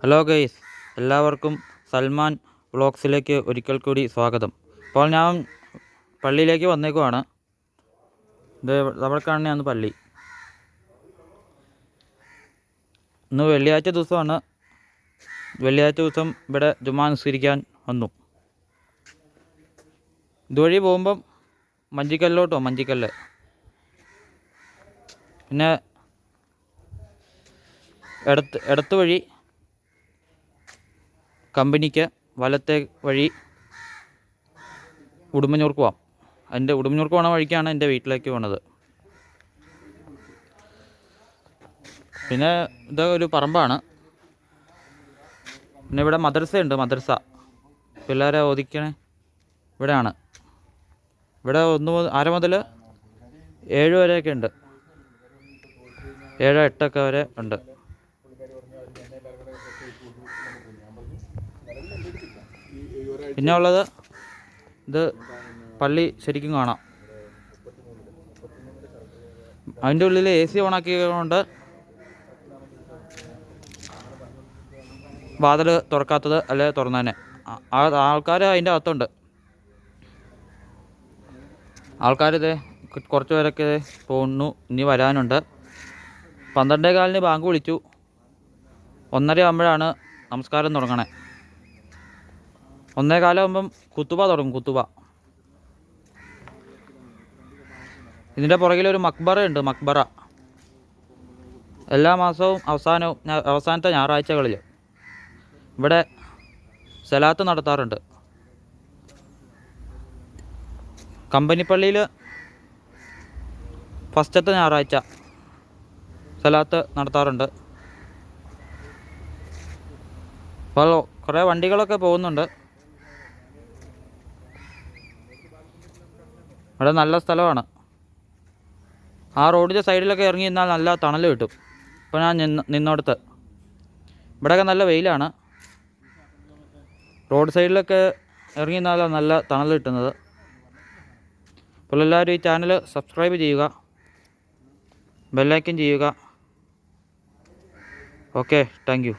Hello guys, എല്ലാവർക്കും സൽമാൻ വ്ളോഗ്സിലേക്ക് ഒരിക്കൽ കൂടി സ്വാഗതം. അപ്പോൾ ഞാൻ പള്ളിയിലേക്ക് വന്നേക്കുവാണ്. ഇത് അവിടെ കാണുന്നതാണ് പള്ളി. ഇന്ന് വെള്ളിയാഴ്ച ദിവസമാണ്. വെള്ളിയാഴ്ച ദിവസം ഇവിടെ ജുമാ നിസ്കരിക്കാൻ വന്നു. ഇതുവഴി പോകുമ്പം മഞ്ചിക്കല്ലോട്ടോ, മഞ്ചിക്കല്ല്. പിന്നെ ഇടത്ത് വഴി കമ്പനിക്ക്, വലത്തെ വഴി ഉടുമ്പന്നൂർക്ക് പോവാം. ഉടുമ്പന്നൂർക്ക് പോണ വഴിക്കാണ് എൻ്റെ വീട്ടിലേക്ക് പോണത്. പിന്നെ ഇത് ഒരു പറമ്പാണ്. പിന്നെ ഇവിടെ മദ്രസയുണ്ട്. മദ്രസ പിള്ളേരെ ഓദിക്കണേ ഇവിടെയാണ്. ഇവിടെ 6 മുതൽ 7 വരെയൊക്കെ ഉണ്ട്. 7, 8 വരെ ഉണ്ട്. പിന്നെ ഉള്ളത് ഇത് പള്ളി ശരിക്കും കാണാം. അതിൻ്റെ ഉള്ളിൽ AC ഓണാക്കിയതുകൊണ്ട് വാതിൽ തുറക്കാത്തത്, അല്ലെ തുറന്നതന്നെ. ആൾക്കാർ അതിൻ്റെ അകത്തുണ്ട്. ആൾക്കാരിത് കുറച്ച് പേരൊക്കെ പോകുന്നു. ഇനി വരാനുണ്ട്. 12:15 ബാങ്ക് വിളിച്ചു. 1:30 ആകുമ്പോഴാണ് നമസ്കാരം തുടങ്ങണേ. 1:15 ആകുമ്പം കുത്തുബ തുടങ്ങും. കുത്തുബ. ഇതിൻ്റെ പുറകിലൊരു മക്ബറയുണ്ട്. മക്ബറ എല്ലാ മാസവും അവസാനത്തെ ഞായറാഴ്ചകളിൽ ഇവിടെ സലാത്ത് നടത്താറുണ്ട്. കമ്പനിപ്പള്ളിയിൽ ഫസ്റ്റത്തെ ഞായറാഴ്ച സലാത്ത് നടത്താറുണ്ട്. അപ്പോൾ കുറേ വണ്ടികളൊക്കെ പോകുന്നുണ്ട്. അവിടെ നല്ല സ്ഥലമാണ്. ആ റോഡിൻ്റെ സൈഡിലൊക്കെ ഇറങ്ങി നിന്നാൽ നല്ല തണൽ കിട്ടും. ഇപ്പോൾ ഞാൻ നിന്നോടത്ത് ഇവിടെയൊക്കെ നല്ല വെയിലാണ്. റോഡ് സൈഡിലൊക്കെ ഇറങ്ങി നിന്നാലാണ് നല്ല തണൽ കിട്ടുന്നത്. അപ്പോൾ എല്ലാവരും ഈ ചാനൽ സബ്സ്ക്രൈബ് ചെയ്യുക, ബെല്ലൈക്കൻ ചെയ്യുക. Okay, thank you.